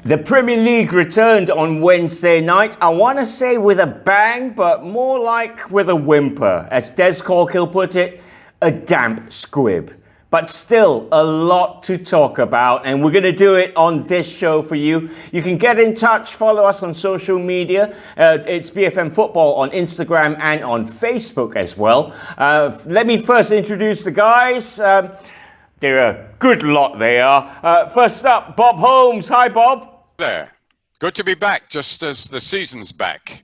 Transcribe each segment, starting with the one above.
The Premier League returned on Wednesday night. I want to say with a bang, but more like with a whimper. As Des Corkill put it, a damp squib. But still, a lot to talk about, and we're going to do it on this show for you. You can get in touch, follow us on social media. It's BFM Football on Instagram and on Facebook as well. Let me first introduce the guys. They're a good lot, they are. First up, Bob Holmes. Hi, Bob. There. Good to be back, just as the season's back.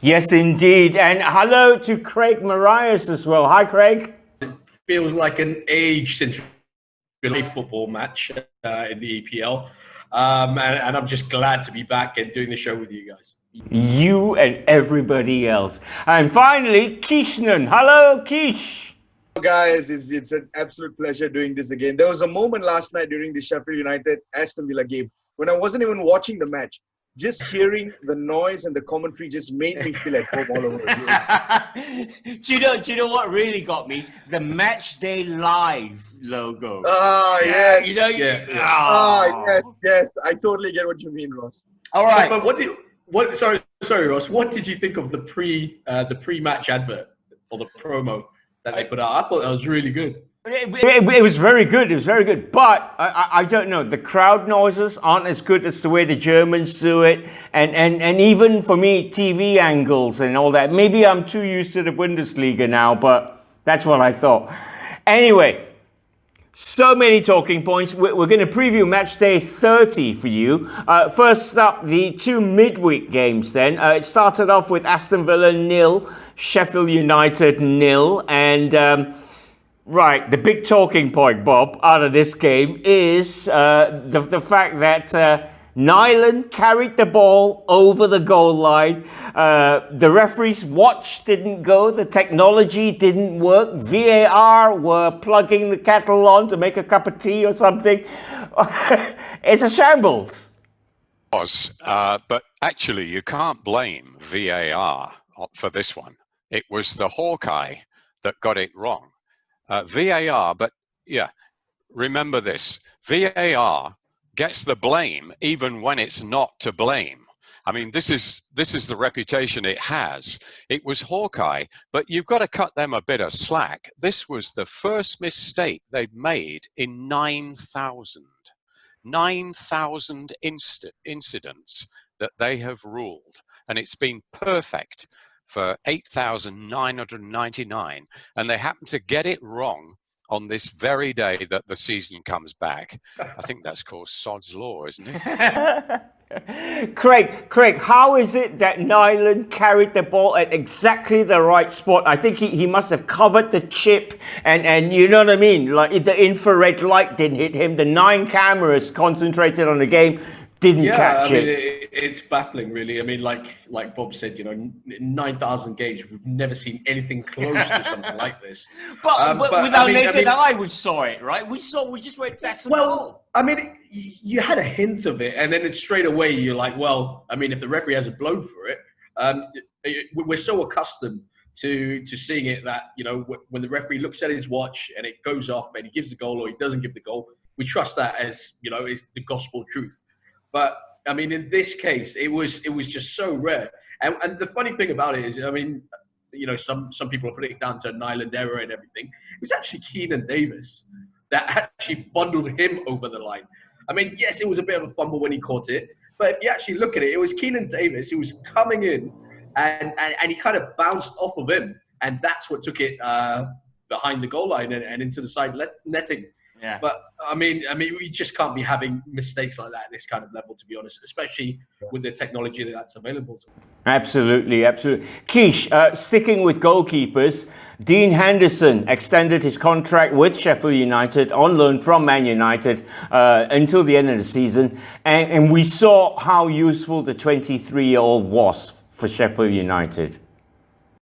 Yes, indeed. And hello to Craig Marias as well. Hi, Craig. Feels like an age since we played a football match in the EPL. And I'm just glad to be back and doing the show with you guys. You and everybody else. And finally, Keeshnan. Hello, Keesh. Guys, it's an absolute pleasure doing this again. There was a moment last night during the Sheffield United Aston Villa game when I wasn't even watching the match. Just hearing the noise and the commentary just made me feel at home all over again. Do you know what really got me? The Match Day Live logo. Yes. Yes. I totally get what you mean, Ross. All right. But sorry, Ross. What did you think of the pre-match advert or the promo that they put out? I thought that was really good. It was very good. It was very good. But I don't know. The crowd noises aren't as good as the way the Germans do it. And even for me, TV angles and all that. Maybe I'm too used to the Bundesliga now, but that's what I thought. Anyway, so many talking points. We're going to preview match day 30 for you. First up, the two midweek games then. It started off with Aston Villa 0, Sheffield United 0. And right, the big talking point, Bob, out of this game is the fact that Nyland carried the ball over the goal line. The referee's watch didn't go. The technology didn't work. VAR were plugging the kettle on to make a cup of tea or something. It's a shambles. But actually, you can't blame VAR for this one. It was the Hawkeye that got it wrong. VAR, but yeah, remember this. VAR gets the blame even when it's not to blame. I mean, this is the reputation it has. It was Hawkeye, but you've got to cut them a bit of slack. This was the first mistake they've made in 9,000 incidents that they have ruled, and it's been perfect for 8,999, and they happen to get it wrong on this very day that the season comes back. I think that's called Sod's Law, isn't it? Craig, how is it that Nyland carried the ball at exactly the right spot? I think he must have covered the chip and you know what I mean? Like the infrared light didn't hit him. The 9 cameras concentrated on the game didn't catch it. It's baffling, really. I mean, like Bob said, 9,000 games, we've never seen anything close to something like this. But with our naked eye, we saw it, right? We just went, that's a goal. I mean, you had a hint of it, and then it's straight away you're like, well, I mean, if the referee hasn't blown for it, we're so accustomed to seeing it that, when the referee looks at his watch and it goes off and he gives the goal or he doesn't give the goal, we trust that as, is the gospel truth. But I mean, in this case, it was just so rare. And the funny thing about it is, I mean, some people are putting it down to a Nyland error and everything. It was actually Keenan Davis that actually bundled him over the line. I mean, yes, it was a bit of a fumble when he caught it, but if you actually look at it, it was Keenan Davis who was coming in and he kind of bounced off of him, and that's what took it behind the goal line and into the side netting. Yeah. But I mean, we just can't be having mistakes like that at this kind of level, to be honest, especially with the technology that's available. Absolutely. Keesh, sticking with goalkeepers, Dean Henderson extended his contract with Sheffield United on loan from Man United until the end of the season. And we saw how useful the 23-year-old was for Sheffield United.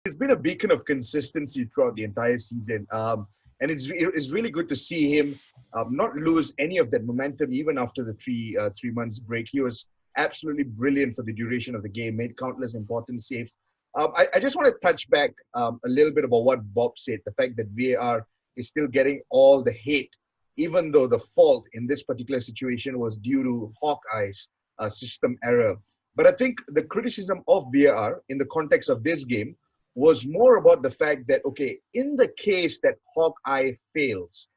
He's been a beacon of consistency throughout the entire season. And it's really good to see him not lose any of that momentum even after the three months break. He was absolutely brilliant for the duration of the game, made countless important saves. I just want to touch back a little bit about what Bob said, the fact that VAR is still getting all the hate even though the fault in this particular situation was due to Hawkeye's system error. But I think the criticism of VAR in the context of this game was more about the fact that, okay, in the case that Hawkeye fails,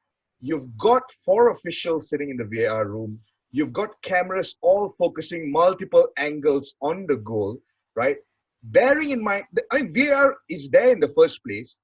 you've got 4 officials sitting in the VAR room. You've got cameras all focusing multiple angles on the goal, right? Bearing in mind, VAR is there in the first place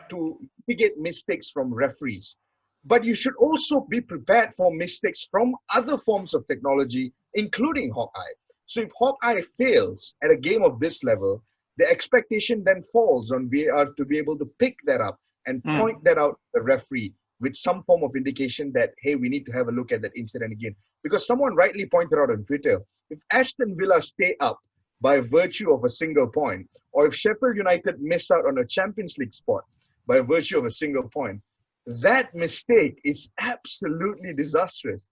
to mitigate mistakes from referees. But you should also be prepared for mistakes from other forms of technology, including Hawkeye. So if Hawkeye fails at a game of this level, the expectation then falls on VAR to be able to pick that up and point that out to the referee with some form of indication that, hey, we need to have a look at that incident again. Because someone rightly pointed out on Twitter, if Aston Villa stay up by virtue of a single point, or if Sheffield United miss out on a Champions League spot by virtue of a single point, that mistake is absolutely disastrous.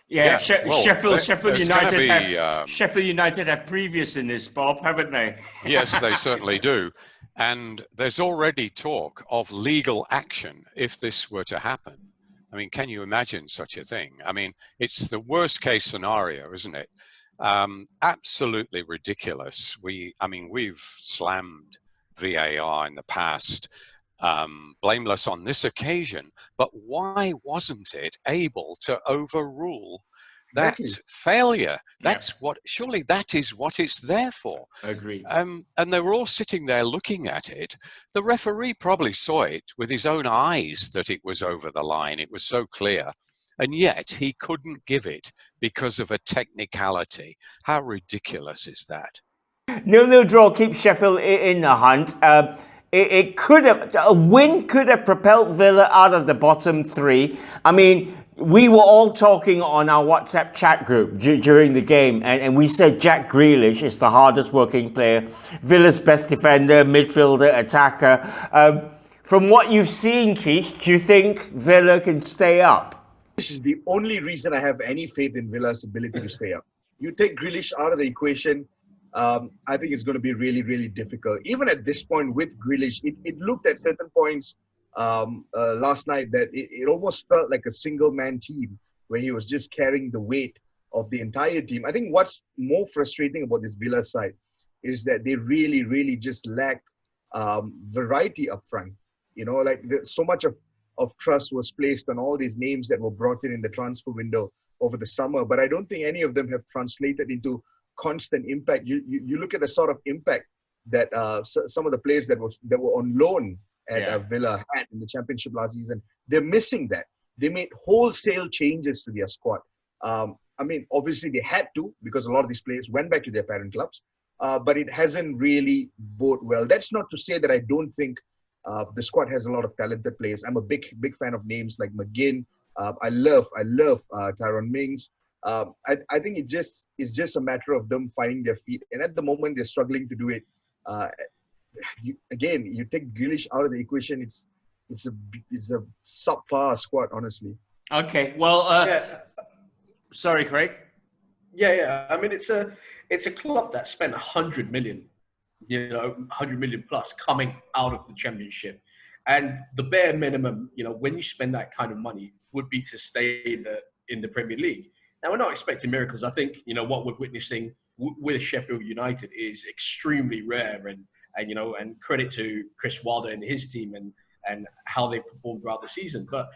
Yeah, well, Sheffield United have previous in this, Bob, haven't they? Yes, they certainly do. And there's already talk of legal action if this were to happen. I mean, can you imagine such a thing? I mean, it's the worst case scenario, isn't it? Absolutely ridiculous. We've slammed VAR in the past, blameless on this occasion, but why wasn't it able to overrule that failure? Surely that is what it's there for. Agreed. And they were all sitting there looking at it. The referee probably saw it with his own eyes that it was over the line. It was so clear. And yet he couldn't give it because of a technicality. How ridiculous is that? 0-0 draw keeps Sheffield in the hunt. A win could have propelled Villa out of the bottom 3. I mean, we were all talking on our WhatsApp chat group during the game, and we said Jack Grealish is the hardest working player, Villa's best defender, midfielder, attacker. From what you've seen, Keesh, do you think Villa can stay up? This is the only reason I have any faith in Villa's ability to stay up. You take Grealish out of the equation, I think it's going to be really, really difficult. Even at this point with Grealish, it looked at certain points last night that it almost felt like a single-man team where he was just carrying the weight of the entire team. I think what's more frustrating about this Villa side is that they really, really just lack variety up front. You know, like so much of trust was placed on all these names that were brought in the transfer window over the summer, but I don't think any of them have translated into constant impact. You look at the sort of impact that some of the players that were on loan at Villa had in the Championship last season. They're missing that. They made wholesale changes to their squad. I mean, obviously they had to, because a lot of these players went back to their parent clubs, but it hasn't really boded well. That's not to say that I don't think the squad has a lot of talented players. I'm a big fan of names like McGinn. I love Tyrone Mings. I think it's just a matter of them finding their feet. And at the moment, they're struggling to do it. You take Grealish out of the equation, it's a subpar squad, honestly. Okay, well, sorry, Craig. Yeah. I mean, it's a club that spent 100 million. 100 million plus coming out of the Championship. And the bare minimum, when you spend that kind of money, would be to stay in the Premier League. Now, we're not expecting miracles. I think, what we're witnessing with Sheffield United is extremely rare. And credit to Chris Wilder and his team and how they've performed throughout the season. But,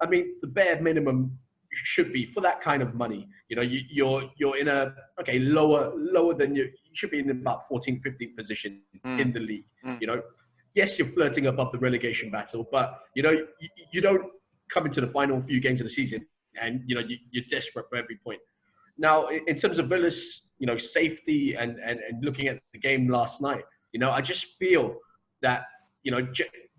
I mean, the bare minimum should be, for that kind of money, you're in a, lower than you should be in about 14th, 15th position in the league. Yes, you're flirting above the relegation battle, but, you don't come into the final few games of the season and, you're desperate for every point. Now, in terms of Villa's, safety and looking at the game last night, I just feel that,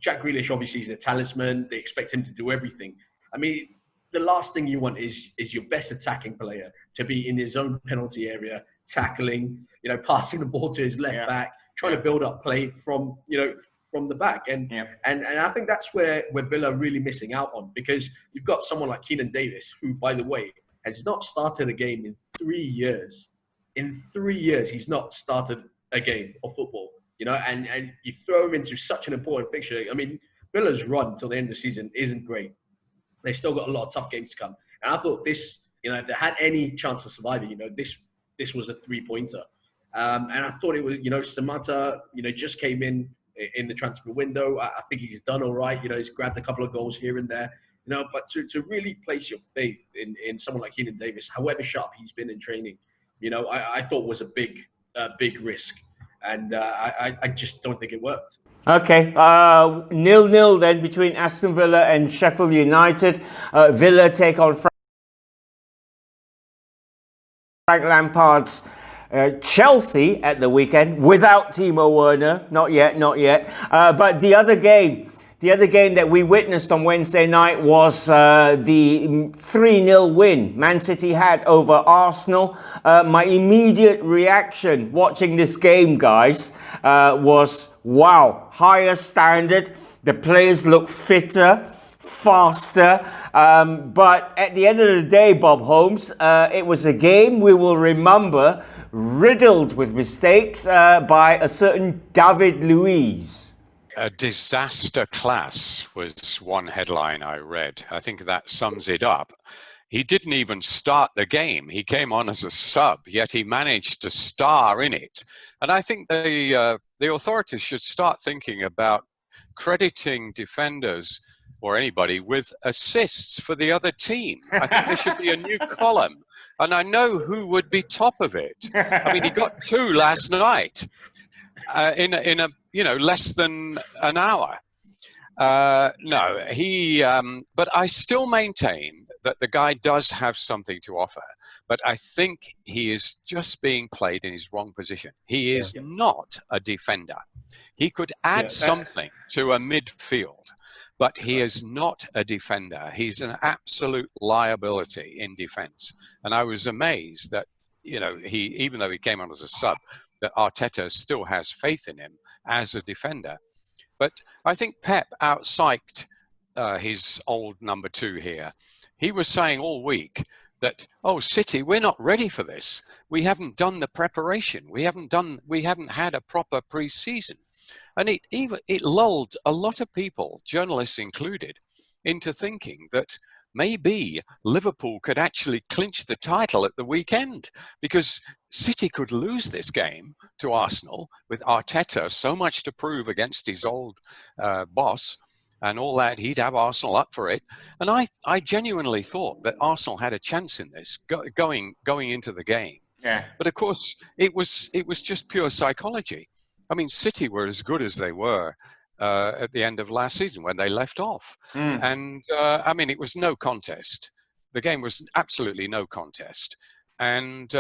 Jack Grealish obviously is a talisman. They expect him to do everything. I mean, the last thing you want is your best attacking player to be in his own penalty area, tackling, passing the ball to his left back, trying to build up play from the back. And I think that's where Villa are really missing out on, because you've got someone like Keenan Davis, who, by the way, has not started a game in 3 years. In 3 years, he's not started a game of football, and you throw him into such an important fixture. I mean, Villa's run till the end of the season isn't great. They've still got a lot of tough games to come. And I thought this, if they had any chance of surviving, this was a 3-pointer. And I thought it was, Samata, just came in the transfer window. I think he's done all right. He's grabbed a couple of goals here and there. But to really place your faith in someone like Keenan Davis, however sharp he's been in training, I thought was a big risk. And I just don't think it worked. Okay, 0-0 then between Aston Villa and Sheffield United. Villa take on Frank Lampard's Chelsea at the weekend without Timo Werner. Not yet. But the other game that we witnessed on Wednesday night was the 3-0 win Man City had over Arsenal. My immediate reaction watching this game, guys, was, wow, higher standard. The players look fitter, faster. But at the end of the day, Bob Holmes, it was a game we will remember riddled with mistakes by a certain David Luiz. A disaster class was one headline I read. I think that sums it up. He didn't even start the game. He came on as a sub, yet he managed to star in it. And I think the authorities should start thinking about crediting defenders or anybody with assists for the other team. I think there should be a new column. And I know who would be top of it. I mean, he got 2 last night. In a less than an hour. No, but I still maintain that the guy does have something to offer. But I think he is just being played in his wrong position. He is not a defender. He could add something to a midfield, but he is not a defender. He's an absolute liability in defense. And I was amazed that, even though he came on as a sub, that Arteta still has faith in him as a defender. But I think Pep outpsyched his old number 2 here. He was saying all week that, City, we're not ready for this. We haven't done the preparation. We haven't had a proper pre-season. And it lulled a lot of people, journalists included, into thinking that maybe Liverpool could actually clinch the title at the weekend, because City could lose this game to Arsenal with Arteta so much to prove against his old boss and all that. He'd have Arsenal up for it. And I genuinely thought that Arsenal had a chance in this going into the game. Yeah. But of course, it was just pure psychology. I mean, City were as good as they were at the end of last season when they left off. And it was no contest. The game was absolutely no contest. And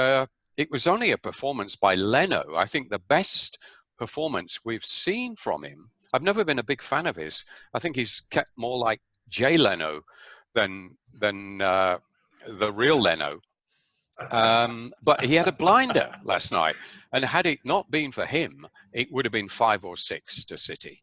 it was only a performance by Leno. I think the best performance we've seen from him. I've never been a big fan of his. I think he's kept more like Jay Leno than the real Leno. But he had a blinder last night. And had it not been for him, it would have been 5 or 6 to City.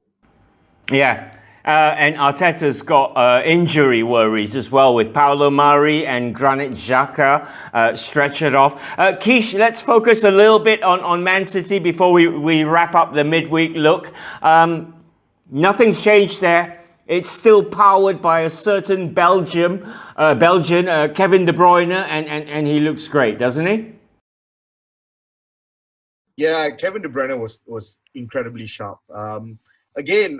Yeah, and Arteta's got injury worries as well with Paulo Mari and Granit Xhaka stretchered off. Keesh, let's focus a little bit on Man City before we wrap up the midweek look. Nothing's changed there. It's still powered by a certain Belgian, Kevin De Bruyne, and he looks great, doesn't he? Yeah, Kevin De Bruyne was incredibly sharp. Again,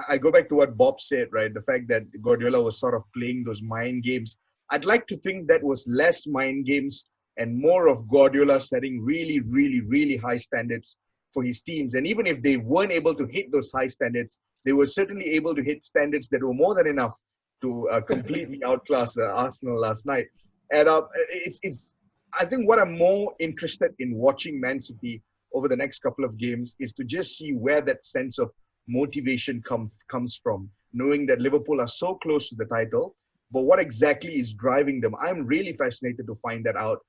I go back to what Bob said, right? The fact that Guardiola was sort of playing those mind games. I'd like to think that was less mind games and more of Guardiola setting really, really, really high standards for his teams. And even if they weren't able to hit those high standards, they were certainly able to hit standards that were more than enough to completely outclass Arsenal last night. And I think what I'm more interested in watching Man City over the next couple of games is to just see where that sense of motivation comes from, knowing that Liverpool are so close to the title, but what exactly is driving them? I'm really fascinated to find that out,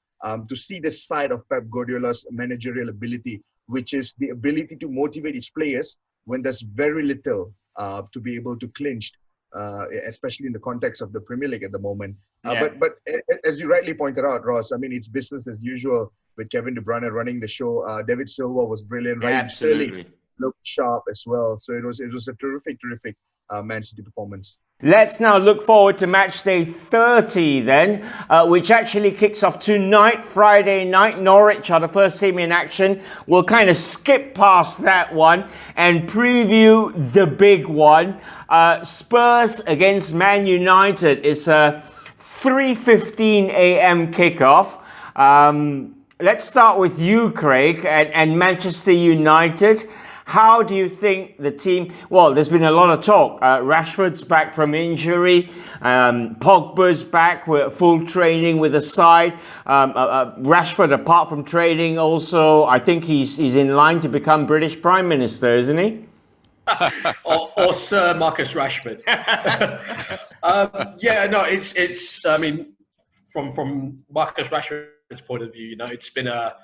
to see this side of Pep Guardiola's managerial ability, which is the ability to motivate his players when there's very little to be able to clinch, especially in the context of the Premier League at the moment. But as you rightly pointed out, Ross, I mean, it's business as usual with Kevin De Bruyne running the show. David Silva was brilliant, right? Absolutely. Sterling looked sharp as well. So it was a terrific Man City performance. Let's now look forward to match day 30 then, which actually kicks off tonight, Friday night. Norwich are the first team in action. We'll kind of skip past that one and preview the big one. Spurs against Man United. It's a 3:15 a.m. kickoff. Let's start with you, Craig, and Manchester United. How do you think the team... Well, there's been a lot of talk. Rashford's back from injury. Pogba's back with full training with the side. Rashford, apart from training, also, I think he's in line to become British Prime Minister, isn't he? or Sir Marcus Rashford. It's. I mean, from Marcus Rashford's point of view, it's been a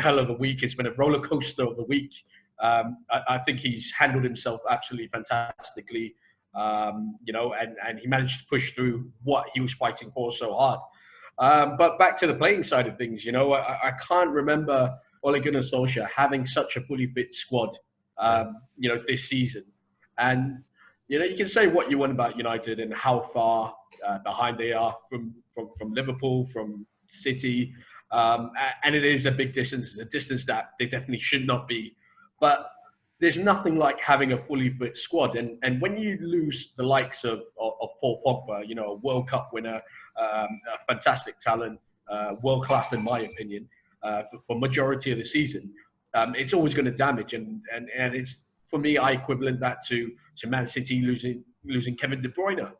hell of a week. It's been a roller coaster of a week. I think he's handled himself absolutely fantastically, and he managed to push through what he was fighting for so hard. But back to the playing side of things, I can't remember Ole Gunnar Solskjaer having such a fully fit squad, this season. And, you can say what you want about United and how far behind they are from Liverpool, from City. And it is a big distance. It's a distance that they definitely should not be. But there's nothing like having a fully fit squad. And when you lose the likes of Paul Pogba, a World Cup winner, a fantastic talent, world class in my opinion, for majority of the season, it's always going to damage. And it's, for me, I equivalent that to Man City losing Kevin De Bruyne,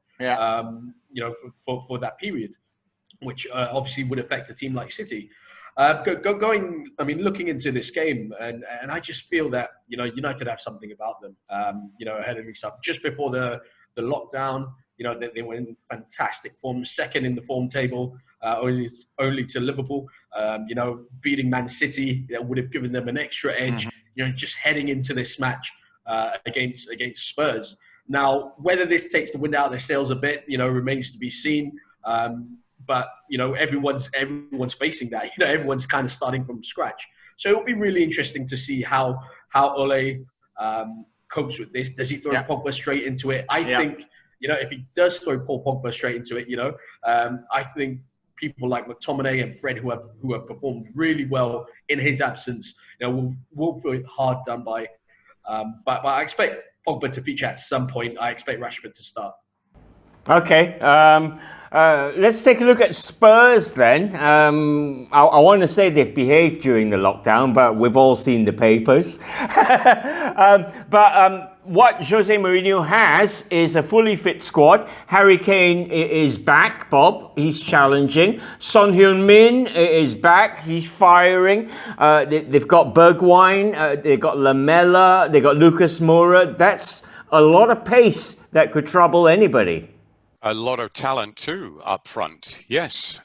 for that period, which obviously would affect a team like City. Looking into this game, and I just feel that United have something about them. Ahead of this up, just before the lockdown, they were in fantastic form, second in the form table, only to Liverpool. Beating Man City, that would have given them an extra edge. Just heading into this match against Spurs. Now, whether this takes the wind out of their sails a bit, remains to be seen. But everyone's facing that. Everyone's kind of starting from scratch. So it'll be really interesting to see how Ole copes with this. Does he throw Pogba straight into it? I think if he does throw Paul Pogba straight into it, I think people like McTominay and Fred, who have performed really well in his absence, will feel hard done by. But I expect Pogba to feature at some point. I expect Rashford to start. Okay. Let's take a look at Spurs then. I want to say they've behaved during the lockdown, but we've all seen the papers. What Jose Mourinho has is a fully fit squad. Harry Kane is back, Bob. He's challenging. Son Heung-min is back. He's firing. They've got Bergwijn. They've got Lamela. They've got Lucas Moura. That's a lot of pace that could trouble anybody. A lot of talent too up front. Yes,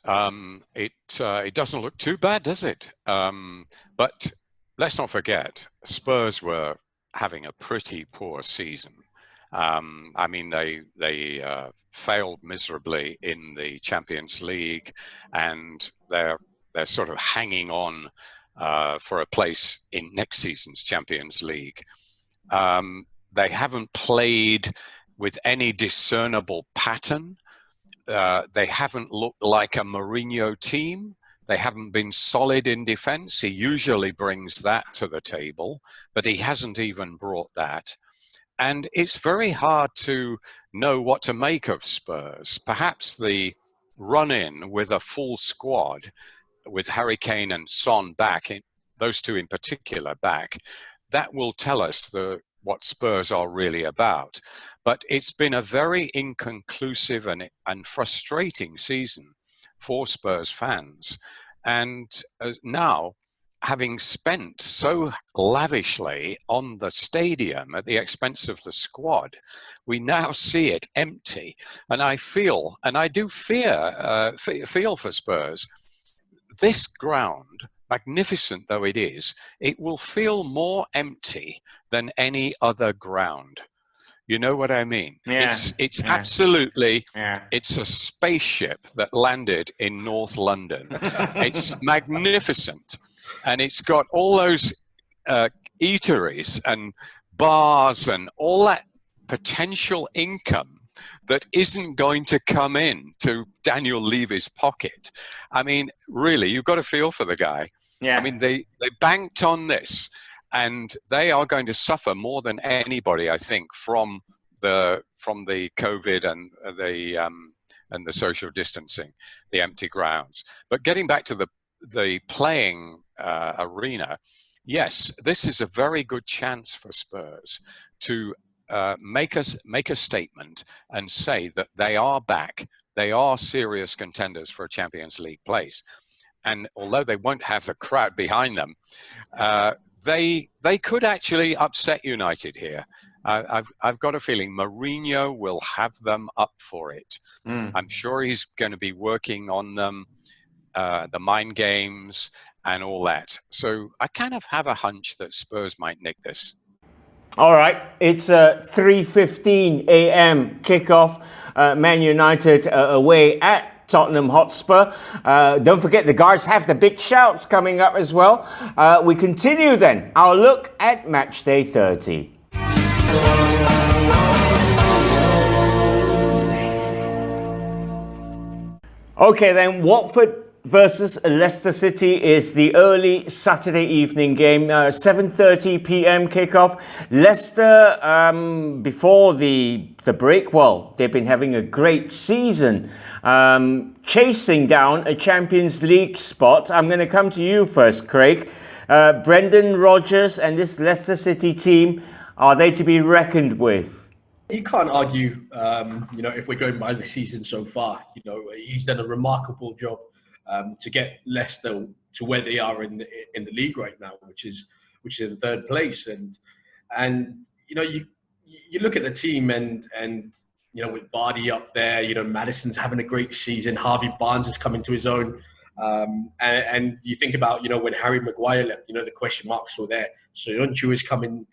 it doesn't look too bad, does it? But let's not forget, Spurs were having a pretty poor season. They failed miserably in the Champions League, and they're sort of hanging on for a place in next season's Champions League. They haven't played with any discernible pattern. They haven't looked like a Mourinho team. They haven't been solid in defense. He usually brings that to the table, but he hasn't even brought that. And it's very hard to know what to make of Spurs. Perhaps the run-in with a full squad, with Harry Kane and Son back, those two in particular back, that will tell us what Spurs are really about. But it's been a very inconclusive and frustrating season for Spurs fans. And now, having spent so lavishly on the stadium at the expense of the squad, we now see it empty. And I do feel for Spurs. This ground, magnificent though it is, it will feel more empty than any other ground. You know what I mean? Yeah. It's absolutely, it's a spaceship that landed in North London. It's magnificent. And it's got all those eateries and bars and all that potential income that isn't going to come in to Daniel Levy's pocket. I mean, really, you've got to feel for the guy. Yeah. I mean, they banked on this, and they are going to suffer more than anybody, I think, from the COVID and the social distancing, the empty grounds. But getting back to the playing arena, yes, this is a very good chance for Spurs to make a statement and say that they are back. They are serious contenders for a Champions League place. And although they won't have the crowd behind them, they could actually upset United here. I've got a feeling Mourinho will have them up for it. I'm sure he's going to be working on them, the mind games and all that. So I kind of have a hunch that Spurs might nick this. All right, it's a 3:15 a.m. kickoff. Man United away at Tottenham Hotspur. Don't forget the guys have the big shouts coming up as well. We continue then our look at match day 30. Okay then, Watford versus Leicester City is the early Saturday evening game, 7:30 p.m. kickoff. Leicester, before the break, well, they've been having a great season, chasing down a Champions League spot. I'm going to come to you first, Craig. Brendan Rodgers and this Leicester City team, are they to be reckoned with? You can't argue, if we're going by the season so far. He's done a remarkable job to get Leicester to where they are in the league right now, which is in third place. And you look at the team and with Vardy up there, Maddison's having a great season. Harvey Barnes is coming to his own. And you think about, when Harry Maguire left, the question marks were there. Soyuncu has come in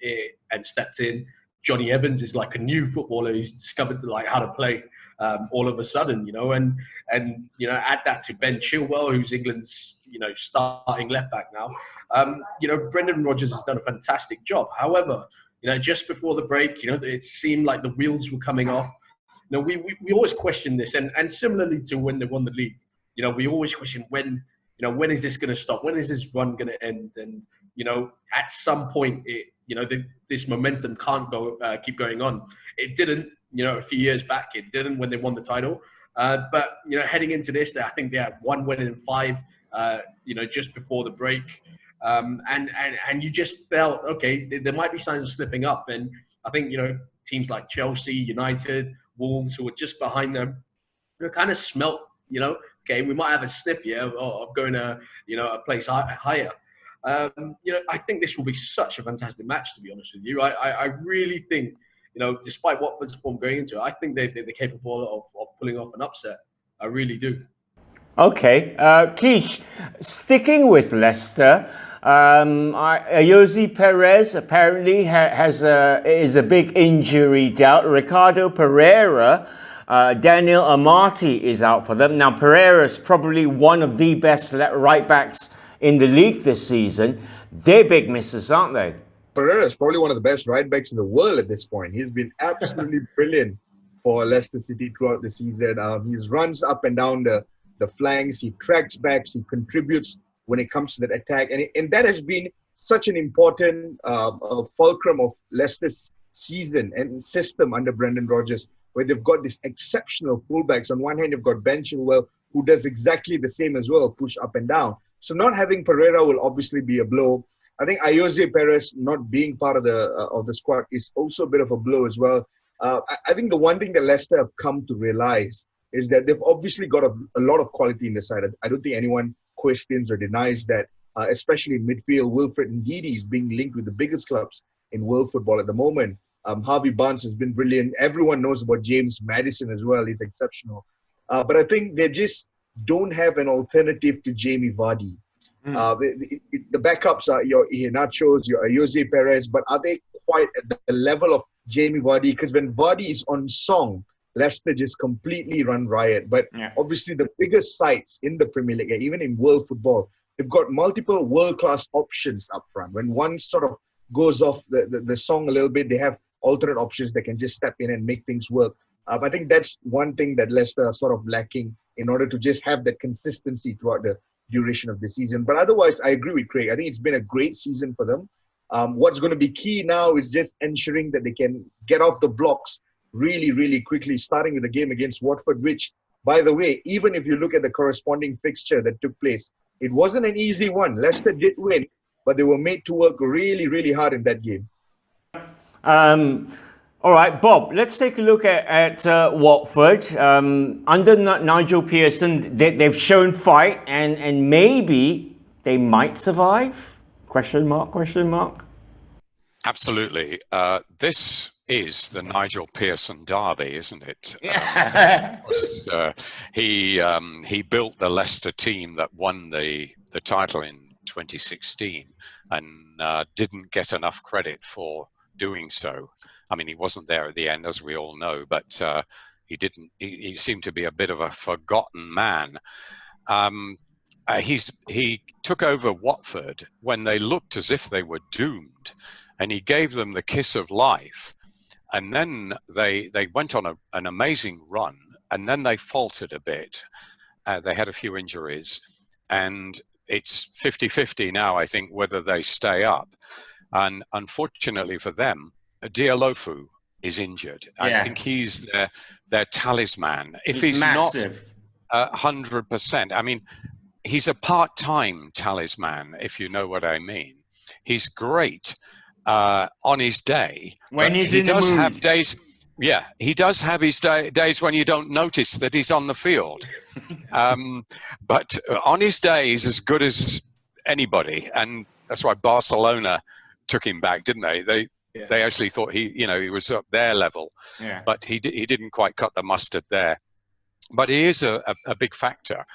and stepped in. Johnny Evans is like a new footballer. He's discovered how to play all of a sudden, and add that to Ben Chilwell, who's England's, starting left back now. Brendan Rodgers has done a fantastic job. However, just before the break, it seemed like the wheels were coming off. We always question this, and similarly to when they won the league, we always question when is this going to stop? When is this run going to end? And at some point, this momentum can't keep going on. It didn't, a few years back. It didn't when they won the title. But heading into this, I think they had one win in 5. Just before the break, and you just felt okay. There might be signs of slipping up, and I think teams like Chelsea, United, Wolves, who were just behind them, kind of smelt. Okay, we might have a sniff here of going to a place higher. I think this will be such a fantastic match, to be honest with you. I really think, despite Watford's form going into it, I think they're capable of pulling off an upset. I really do. Okay, Keesh, sticking with Leicester, Jose Perez apparently is a big injury doubt. Ricardo Pereira, Daniel Amati is out for them. Now, Pereira is probably one of the best right backs in the league this season. They're big misses, aren't they? Pereira is probably one of the best right backs in the world at this point. He's been absolutely brilliant for Leicester City throughout the season. He runs up and down the flanks, he tracks backs, he contributes when it comes to that attack. And that has been such an important fulcrum of Leicester's season and system under Brendan Rodgers, where they've got these exceptional fullbacks. On one hand, you've got Ben Chilwell, who does exactly the same as well, push up and down. So not having Pereira will obviously be a blow. I think Jose Perez not being part of the squad is also a bit of a blow as well. I think the one thing that Leicester have come to realize is that they've obviously got a lot of quality in the side. I don't think anyone questions or denies that, especially in midfield. Wilfred Ndidi is being linked with the biggest clubs in world football at the moment. Harvey Barnes has been brilliant. Everyone knows about James Maddison as well. He's exceptional. But I think they just don't have an alternative to Jamie Vardy. The backups are your Iheanachos, your Jose Perez, but are they quite at the level of Jamie Vardy? Because when Vardy is on song, Leicester just completely run riot. But obviously the biggest sides in the Premier League, even in world football, they've got multiple world-class options up front. When one sort of goes off the song a little bit, they have alternate options that can just step in and make things work. I think that's one thing that Leicester are sort of lacking in order to just have that consistency throughout the duration of the season. But otherwise, I agree with Craig. I think it's been a great season for them. What's going to be key now is just ensuring that they can get off the blocks really, really quickly, starting with the game against Watford, which, by the way, even if you look at the corresponding fixture that took place, it wasn't an easy one. Leicester did win, but they were made to work really, really hard in that game. All right, Bob, let's take a look at Watford. Under Nigel Pearson, they've shown fight, and maybe they might survive? Question mark, question mark. Absolutely. This is the Nigel Pearson derby, isn't it? Yeah. He built the Leicester team that won the title in 2016 and didn't get enough credit for doing so. I mean, he wasn't there at the end, as we all know, but he seemed to be a bit of a forgotten man. He took over Watford when they looked as if they were doomed, and he gave them the kiss of life. And then they went on an amazing run, and then they faltered a bit. They had a few injuries, and it's 50-50 now, I think, whether they stay up. And unfortunately for them, Dialofu is injured. Yeah. I think he's their talisman. If he's massive. Not 100%, I mean, he's a part-time talisman, if you know what I mean. He's great on his day. When he's in the mood. He does have days. Yeah, he does have his days when you don't notice that he's on the field. But on his day, he's as good as anybody, and that's why Barcelona took him back, didn't they? They actually thought he was up their level, but he didn't quite cut the mustard there. But he is a big factor.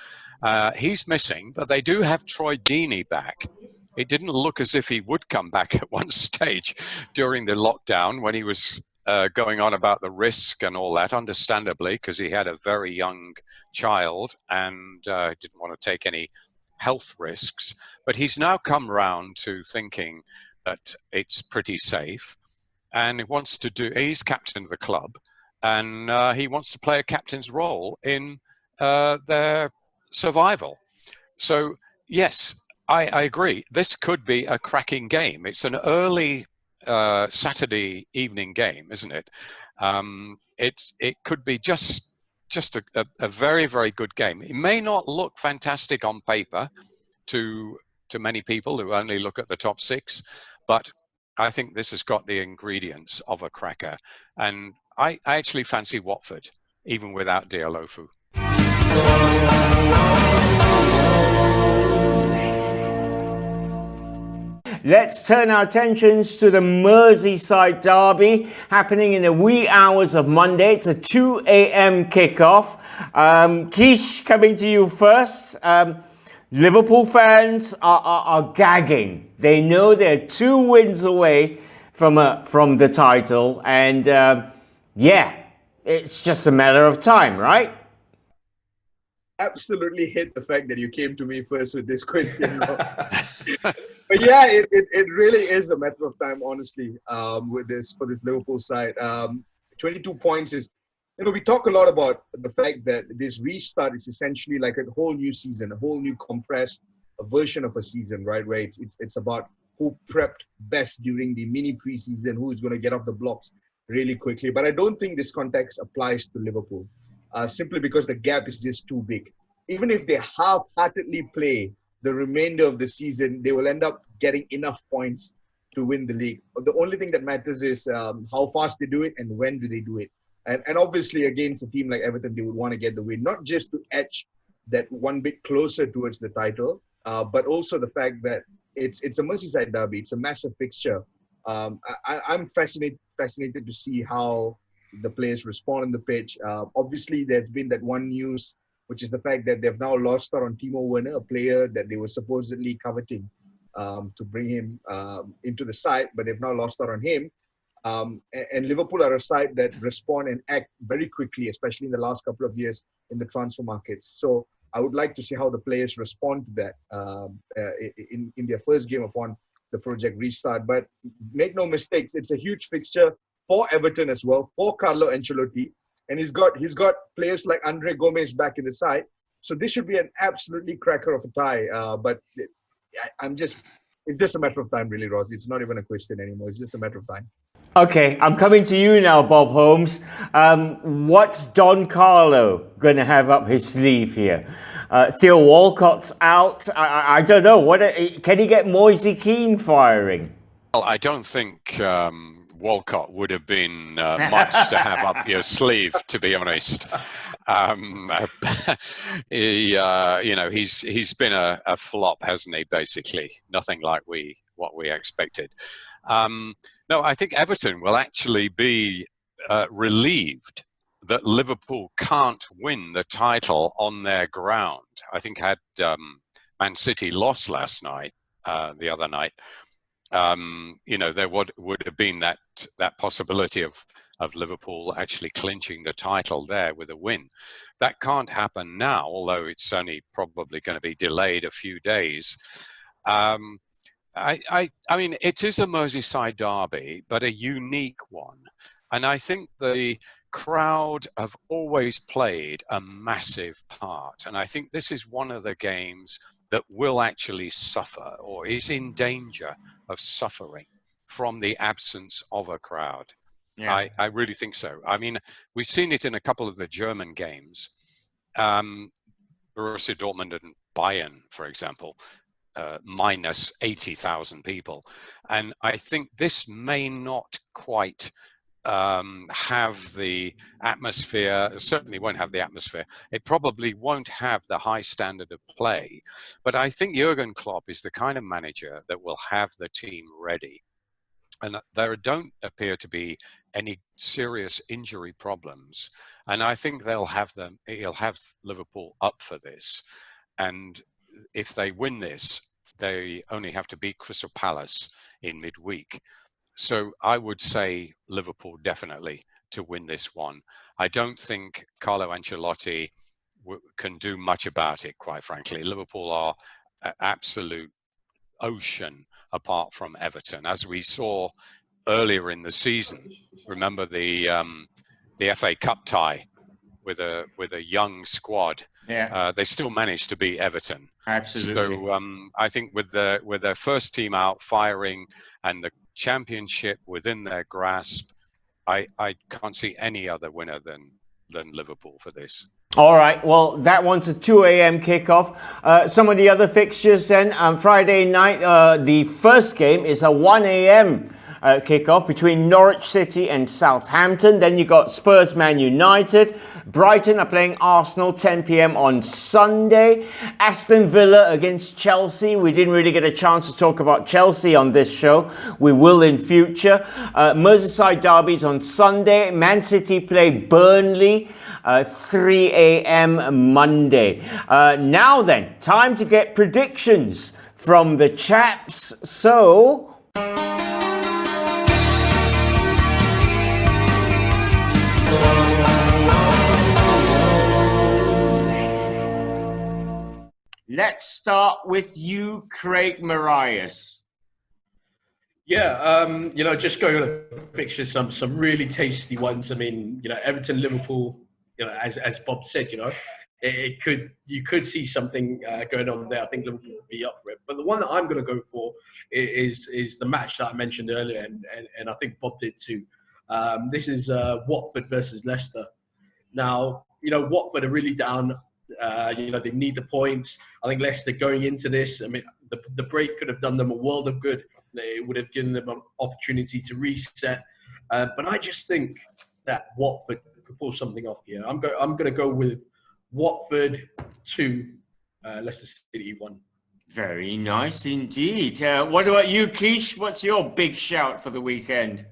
He's missing, but they do have Troy Deeney back. It didn't look as if he would come back at one stage during the lockdown when he was going on about the risk and all that, understandably, because he had a very young child and didn't want to take any health risks. But he's now come round to thinking that it's pretty safe, and he's captain of the club, and he wants to play a captain's role in their survival. So, yes, I agree. This could be a cracking game. It's an early Saturday evening game, isn't it? It could be just a very, very good game. It may not look fantastic on paper to many people who only look at the top six, but I think this has got the ingredients of a cracker. And I actually fancy Watford, even without Dialofu. Let's turn our attentions to the Merseyside derby happening in the wee hours of Monday. It's a 2 a.m. kickoff. Keesh, coming to you first. Liverpool fans are gagging. They know they're 2 wins away from the title, and it's just a matter of time, right? Absolutely hate the fact that you came to me first with this question. But yeah, it really is a matter of time, honestly, for this Liverpool side. 22 points is, we talk a lot about the fact that this restart is essentially like a whole new season, a whole new compressed version of a season, right? Where it's about who prepped best during the mini preseason, who is going to get off the blocks really quickly. But I don't think this context applies to Liverpool, simply because the gap is just too big. Even if they half-heartedly play the remainder of the season, they will end up getting enough points to win the league. The only thing that matters is how fast they do it and when do they do it. And obviously, against a team like Everton, they would want to get the win, not just to edge that one bit closer towards the title, but also the fact that it's a Merseyside derby. It's a massive fixture. I'm fascinated to see how the players respond on the pitch. Obviously, there's been that one news, which is the fact that they've now lost out on Timo Werner, a player that they were supposedly coveting to bring him into the side, but they've now lost out on him. And Liverpool are a side that respond and act very quickly, especially in the last couple of years in the transfer markets. So I would like to see how the players respond to that in their first game upon the project restart. But make no mistakes, it's a huge fixture. for Everton as well, for Carlo Ancelotti, and he's got players like Andre Gomez back in the side. So this should be an absolutely cracker of a tie. But it's just a matter of time, really, Ross. It's not even a question anymore. It's just a matter of time. Okay, I'm coming to you now, Bob Holmes. What's Don Carlo going to have up his sleeve here? Theo Walcott's out. I don't know. Can he get Moise Keane firing? Well, I don't think Walcott would have been much to have up your sleeve, to be honest. He's been a flop, hasn't he? Basically, nothing like what we expected. No, I think Everton will actually be relieved that Liverpool can't win the title on their ground. I think had Man City lost last night, the other night, there would have been that possibility of Liverpool actually clinching the title there with a win. That can't happen now, although it's only probably going to be delayed a few days. I mean, it is a Merseyside derby, but a unique one. And I think the crowd have always played a massive part. And I think this is one of the games that will actually suffer or is in danger of suffering from the absence of a crowd. Yeah. I really think so. I mean, we've seen it in a couple of the German games. Borussia Dortmund and Bayern, for example, minus 80,000 people. And I think this may not quite have the atmosphere, certainly won't have the atmosphere. It probably won't have the high standard of play. But I think Jurgen Klopp is the kind of manager that will have the team ready. And there don't appear to be any serious injury problems. And I think he'll have Liverpool up for this. And if they win this, they only have to beat Crystal Palace in midweek. So I would say Liverpool definitely to win this one. I don't think Carlo Ancelotti can do much about it, quite frankly. Liverpool are an absolute ocean apart from Everton, as we saw earlier in the season. Remember the FA Cup tie with a young squad. Yeah, they still managed to beat Everton. Absolutely. So I think with their first team out firing and the championship within their grasp, I can't see any other winner than Liverpool for this. All right, well, that one's a 2 a.m. kickoff. Some of the other fixtures then, on Friday night, the first game is a 1 a.m. Kickoff between Norwich City and Southampton. Then you got Spurs, Man United. Brighton are playing Arsenal 10 p.m. on Sunday. Aston Villa against Chelsea. We didn't really get a chance to talk about Chelsea on this show. We will in future. Merseyside derbies on Sunday. Man City play Burnley. 3 a.m. Monday. Now then, time to get predictions from the chaps. So... let's start with you, Craig Marias. Yeah, just going on the fixtures, some really tasty ones. I mean, Everton, Liverpool, as Bob said, you could see something going on there. I think Liverpool would be up for it. But the one that I'm going to go for is the match that I mentioned earlier, and I think Bob did too. This is Watford versus Leicester. Now, Watford are really down. They need the points. I think Leicester going into this, I mean, the break could have done them a world of good. It would have given them an opportunity to reset. But I just think that Watford could pull something off here. I'm going to go with Watford 2, Leicester City 1. Very nice indeed. What about you, Keesh? What's your big shout for the weekend?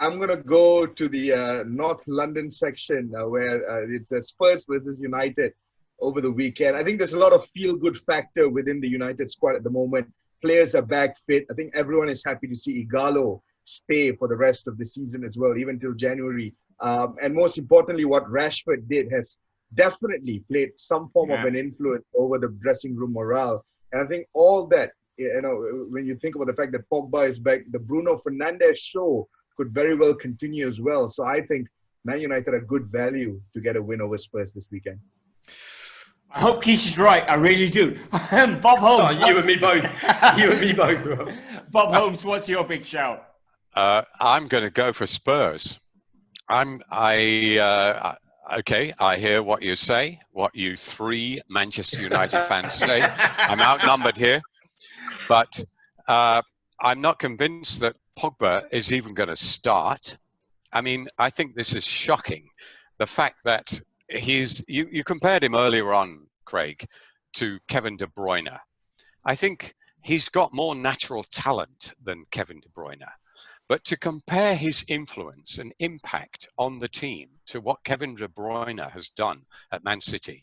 I'm going to go to the North London section where it's Spurs versus United over the weekend. I think there's a lot of feel-good factor within the United squad at the moment. Players are back fit. I think everyone is happy to see Ighalo stay for the rest of the season as well, even till January. And most importantly, what Rashford did has definitely played some form of an influence over the dressing room morale. And I think all that, when you think about the fact that Pogba is back, the Bruno Fernandes show could very well continue as well. So I think Man United are good value to get a win over Spurs this weekend. I hope Keesh is right. I really do. Bob Holmes. You and me both. You and me both. Bob Holmes, what's your big shout? I'm going to go for Spurs. Okay, I hear what you say, what you three Manchester United fans say. I'm outnumbered here. But I'm not convinced that Pogba is even going to start. I mean, I think this is shocking. The fact that you compared him earlier on, Craig, to Kevin De Bruyne. I think he's got more natural talent than Kevin De Bruyne. But to compare his influence and impact on the team to what Kevin De Bruyne has done at Man City,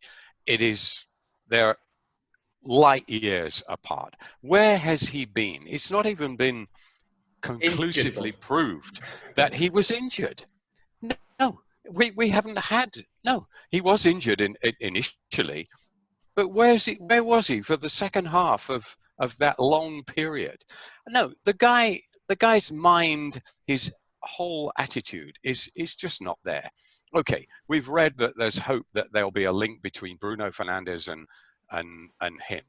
they're light years apart. Where has he been? It's not even been conclusively proved that he was injured. No, we haven't had. No, he was injured initially, but where was he for the second half of that long period? No, the guy's mind, his whole attitude is just not there. Okay, we've read that there's hope that there'll be a link between Bruno Fernandes and him,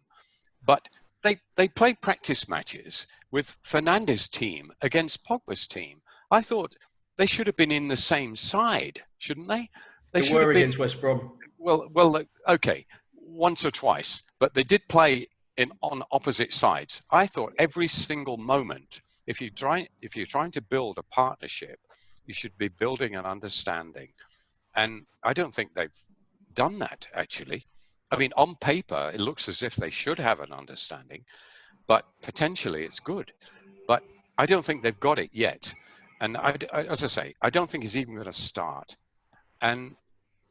but they played practice matches with Fernandes' team against Pogba's team. I thought they should have been in the same side, shouldn't they? They were against West Brom. Well, okay, once or twice, but they did play on opposite sides. I thought every single moment, if you're trying to build a partnership, you should be building an understanding, and I don't think they've done that actually. I mean, on paper, it looks as if they should have an understanding, but potentially it's good. But I don't think they've got it yet. And as I say, I don't think he's even going to start. And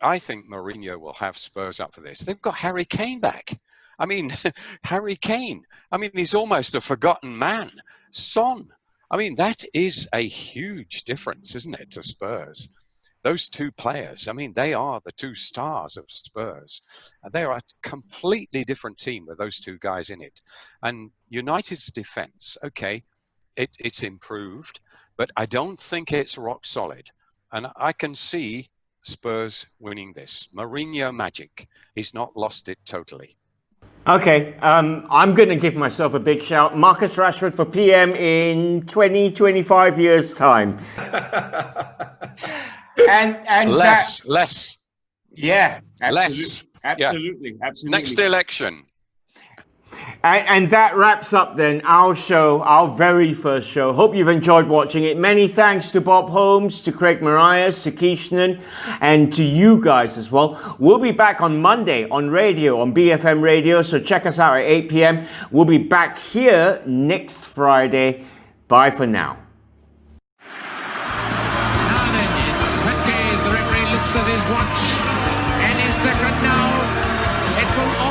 I think Mourinho will have Spurs up for this. They've got Harry Kane back. I mean, Harry Kane. I mean, he's almost a forgotten man. Son. I mean, that is a huge difference, isn't it, to Spurs? Those two players, I mean, they are the two stars of Spurs. They are a completely different team with those two guys in it. And United's defense, okay, it's improved, but I don't think it's rock solid. And I can see Spurs winning this. Mourinho magic. He's not lost it totally. Okay, I'm going to give myself a big shout. Marcus Rashford for PM in 25 years' time. And less. Yeah, less. Absolutely. Next election. And that wraps up then our show, our very first show. Hope you've enjoyed watching it. Many thanks to Bob Holmes, to Craig Marias, to Keishnan, and to you guys as well. We'll be back on Monday on radio, on BFM Radio, so check us out at 8 p.m. We'll be back here next Friday. Bye for now. Now then, it's a quick game. The referee looks at his watch. Any second now, it will